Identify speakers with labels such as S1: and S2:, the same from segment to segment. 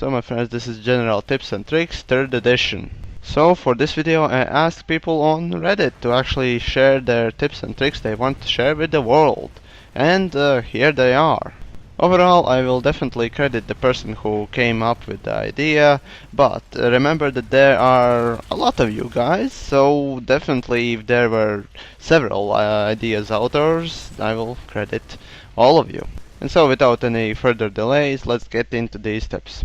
S1: So my friends, this is General Tips and Tricks 3rd edition. So for this video I asked people on Reddit to actually share their tips and tricks they want to share with the world. And here they are. Overall, I will definitely credit the person who came up with the idea, but remember that there are a lot of you guys, so definitely if there were several ideas out there, I will credit all of you. And so without any further delays, let's get into these tips.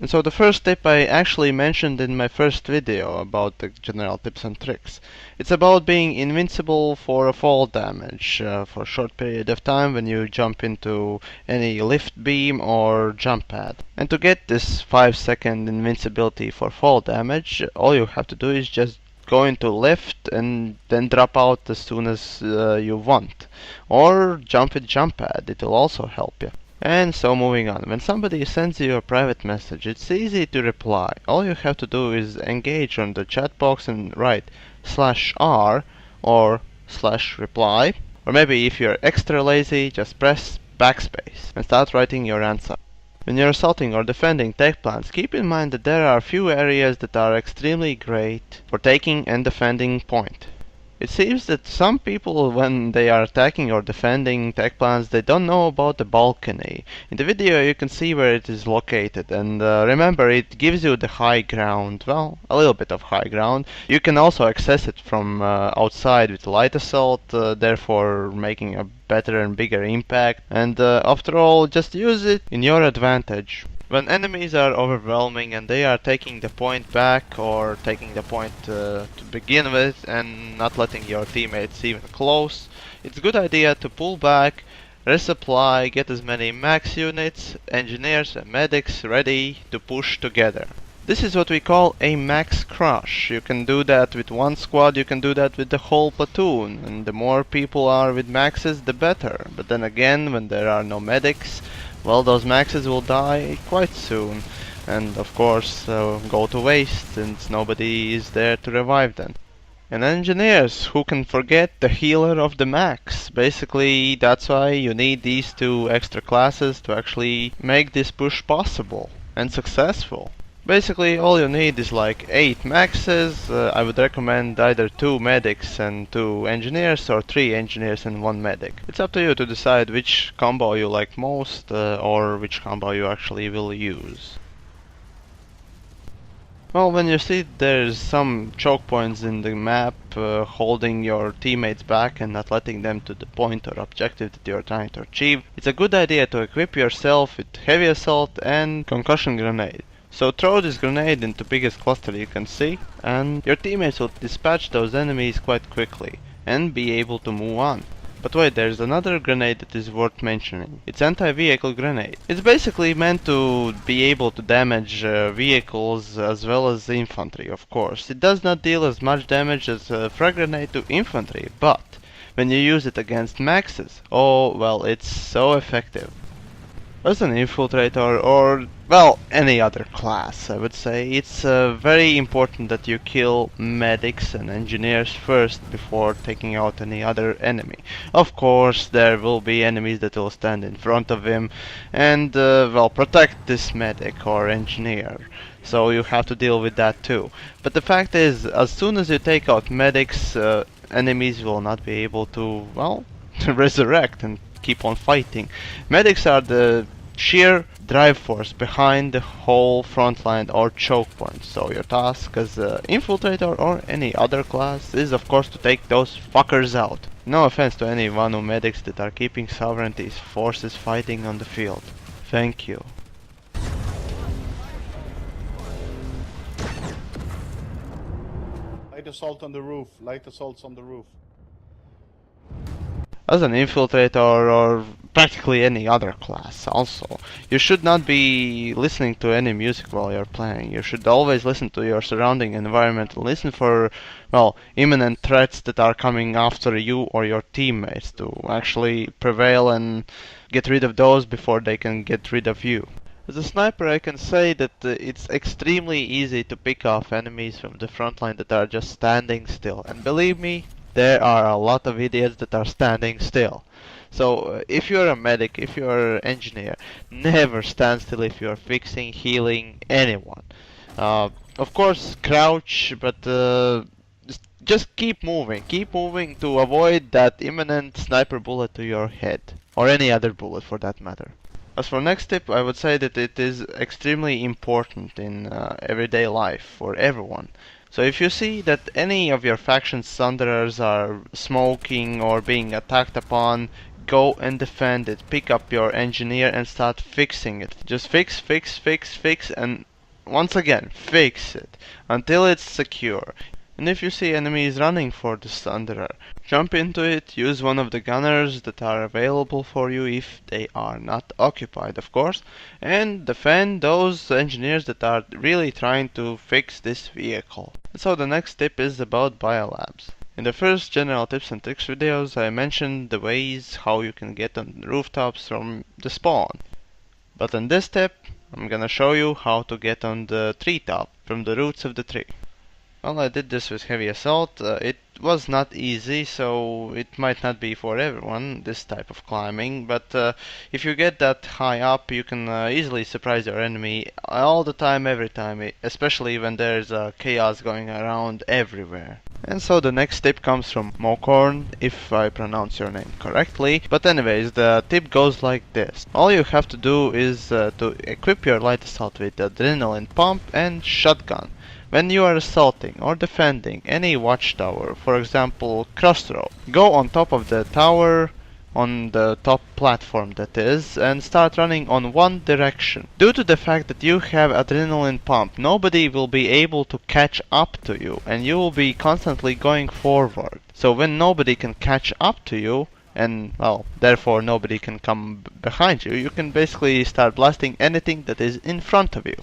S1: And so the first tip I actually mentioned in my first video about the general tips and tricks. It's about being invincible for a fall damage for a short period of time when you jump into any lift beam or jump pad. And to get this 5-second invincibility for fall damage, all you have to do is just go into lift and then drop out as soon as you want. Or jump with jump pad, it will also help you. And so moving on, when somebody sends you a private message, it's easy to reply. All you have to do is engage on the chat box and write /r or /reply. Or maybe if you're extra lazy, just press backspace and start writing your answer. When you're assaulting or defending tech plants, keep in mind that there are few areas that are extremely great for taking and defending point. It seems that some people, when they are attacking or defending tech plants, they don't know about the balcony. In the video you can see where it is located, and remember, it gives you the high ground, well, a little bit of high ground. You can also access it from outside with light assault, therefore making a better and bigger impact, and after all, just use it in your advantage. When enemies are overwhelming and they are taking the point back or taking the point to begin with and not letting your teammates even close, it's a good idea to pull back, resupply, get as many max units, engineers and medics ready to push together. This is what we call a max crush. You can do that with one squad, you can do that with the whole platoon, and the more people are with maxes the better. But then again, when there are no medics, well, those maxes will die quite soon, and of course go to waste since nobody is there to revive them. And engineers, who can forget the healer of the max? Basically, that's why you need these two extra classes to actually make this push possible and successful. Basically, all you need is like 8 maxes. I would recommend either 2 medics and 2 engineers, or 3 engineers and 1 medic. It's up to you to decide which combo you like most, or which combo you actually will use. Well, when you see there's some choke points in the map holding your teammates back and not letting them to the point or objective that you're trying to achieve, it's a good idea to equip yourself with heavy assault and concussion grenade. So throw this grenade into biggest cluster you can see, and your teammates will dispatch those enemies quite quickly and be able to move on. But wait, there's another grenade that is worth mentioning. It's anti-vehicle grenade. It's basically meant to be able to damage vehicles as well as infantry, of course. It does not deal as much damage as a frag grenade to infantry, but when you use it against maxes, oh well, it's so effective. As an infiltrator, or well, any other class, I would say, it's very important that you kill medics and engineers first before taking out any other enemy. Of course, there will be enemies that will stand in front of him and well, protect this medic or engineer. So you have to deal with that too. But the fact is, as soon as you take out medics, enemies will not be able to, well, resurrect and keep on fighting. Medics are the sheer drive force behind the whole front line or choke point. So your task as an infiltrator or any other class is of course to take those fuckers out. No offense to any Vanu medics that are keeping sovereignty's forces fighting on the field. Thank you.
S2: Light assault on the roof. Light assaults on the roof.
S1: As an infiltrator or practically any other class also, you should not be listening to any music while you're playing. You should always listen to your surrounding environment and listen for, well, imminent threats that are coming after you or your teammates to actually prevail and get rid of those before they can get rid of you. As a sniper, I can say that it's extremely easy to pick off enemies from the front line that are just standing still. And believe me, there are a lot of idiots that are standing still. So if you're a medic, if you're an engineer, never stand still if you're fixing, healing anyone. Of course, crouch, but just keep moving to avoid that imminent sniper bullet to your head, or any other bullet for that matter. As for next tip, I would say that it is extremely important in everyday life for everyone. So if you see that any of your faction's thunderers are smoking or being attacked upon, go and defend it. Pick up your engineer and start fixing it. Just fix, and once again, fix it until it's secure. And if you see enemies running for the thunderer, jump into it, use one of the gunners that are available for you if they are not occupied, of course, and defend those engineers that are really trying to fix this vehicle. So the next tip is about Biolabs. In the first general tips and tricks videos I mentioned the ways how you can get on the rooftops from the spawn. But in this tip I'm gonna show you how to get on the treetop from the roots of the tree. Well, I did this with heavy assault. It was not easy, so it might not be for everyone, this type of climbing, but if you get that high up, you can easily surprise your enemy all the time, every time, especially when there's chaos going around everywhere. And so the next tip comes from Mokorn, if I pronounce your name correctly. But anyways, the tip goes like this. All you have to do is to equip your light assault with adrenaline pump and shotgun. When you are assaulting or defending any watchtower, for example crossroad, go on top of the tower, on the top platform that is, and start running on one direction. Due to the fact that you have adrenaline pump, nobody will be able to catch up to you and you will be constantly going forward. So when nobody can catch up to you, and well, therefore nobody can come behind you, you can basically start blasting anything that is in front of you.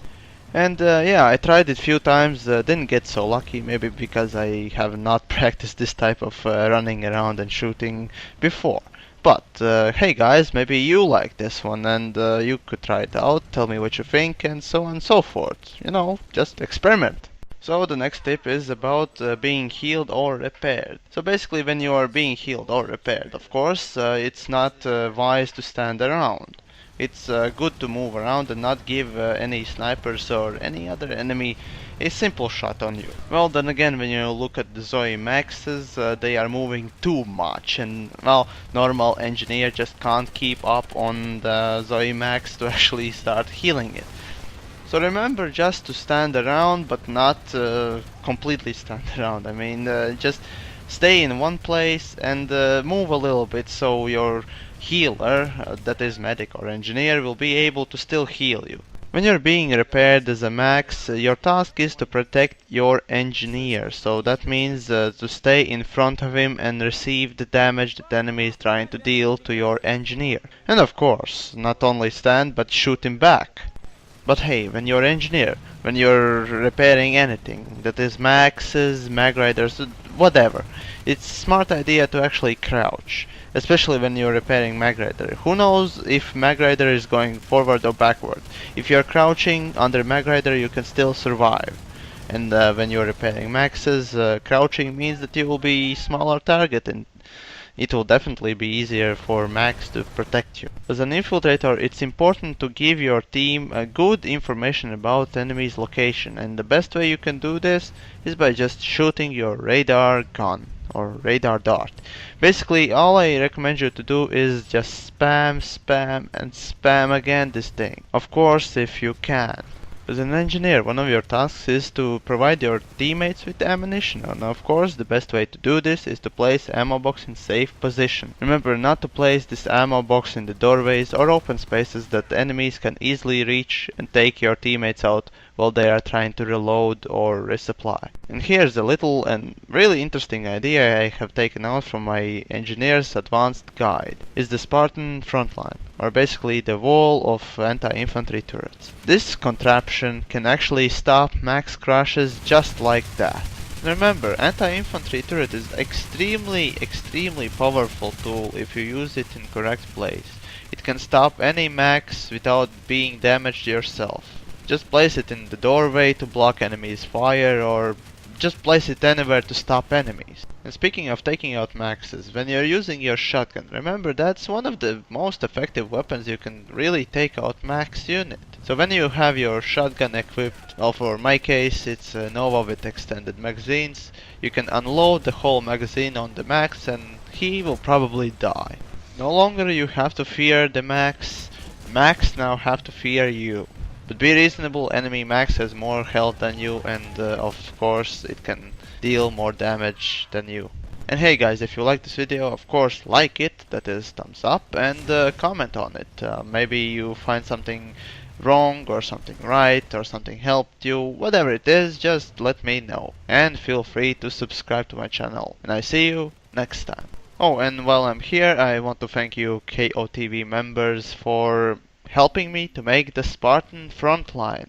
S1: And yeah, I tried it few times, didn't get so lucky, maybe because I have not practiced this type of running around and shooting before. But hey guys, maybe you like this one and you could try it out, tell me what you think, and so on and so forth. You know, just experiment. So the next tip is about being healed or repaired. So basically when you are being healed or repaired, of course, it's not wise to stand around. It's good to move around and not give any snipers or any other enemy a simple shot on you. Well, then again, when you look at the TheYamiks, they are moving too much, and well, normal engineer just can't keep up on the TheYamiks to actually start healing it. So remember just to stand around, but not completely stand around. I mean, just stay in one place and move a little bit so your healer, that is medic or engineer, will be able to still heal you. When you're being repaired as a max, your task is to protect your engineer, so that means to stay in front of him and receive the damage that the enemy is trying to deal to your engineer. And of course, not only stand but shoot him back. But hey, when you're engineer, when you're repairing anything, that is maxes, mag riders, whatever, it's a smart idea to actually crouch, especially when you're repairing mag rider. Who knows if mag rider is going forward or backward? If you're crouching under mag rider, you can still survive. And when you're repairing maxes, crouching means that you will be smaller target and it will definitely be easier for Max to protect you. As an infiltrator, it's important to give your team good information about enemy's location, and the best way you can do this is by just shooting your radar gun or radar dart. Basically, all I recommend you to do is just spam, spam, and spam again this thing. Of course, if you can. As an engineer, one of your tasks is to provide your teammates with ammunition, and of course the best way to do this is to place ammo box in safe position. Remember not to place this ammo box in the doorways or open spaces that enemies can easily reach and take your teammates out while they are trying to reload or resupply. And here's a little and really interesting idea I have taken out from my engineer's advanced guide, is the Spartan frontline, or basically the wall of anti-infantry turrets. This contraption can actually stop max crashes just like that. Remember, anti-infantry turret is extremely powerful tool if you use it in correct place. It can stop any max without being damaged yourself. Just place it in the doorway to block enemies' fire or just place it anywhere to stop enemies. And speaking of taking out maxes, when you're using your shotgun, remember that's one of the most effective weapons you can really take out max unit. So when you have your shotgun equipped, well for my case it's a Nova with extended magazines, you can unload the whole magazine on the max and he will probably die. No longer you have to fear the max, max now have to fear you. But be reasonable, enemy max has more health than you and of course it can deal more damage than you. And hey guys, if you like this video, of course like it, that is thumbs up, and comment on it. Maybe you find something wrong or something right or something helped you, whatever it is, just let me know. And feel free to subscribe to my channel. And I see you next time. Oh, and while I'm here, I want to thank you KOTV members for helping me to make the Spartan Frontline.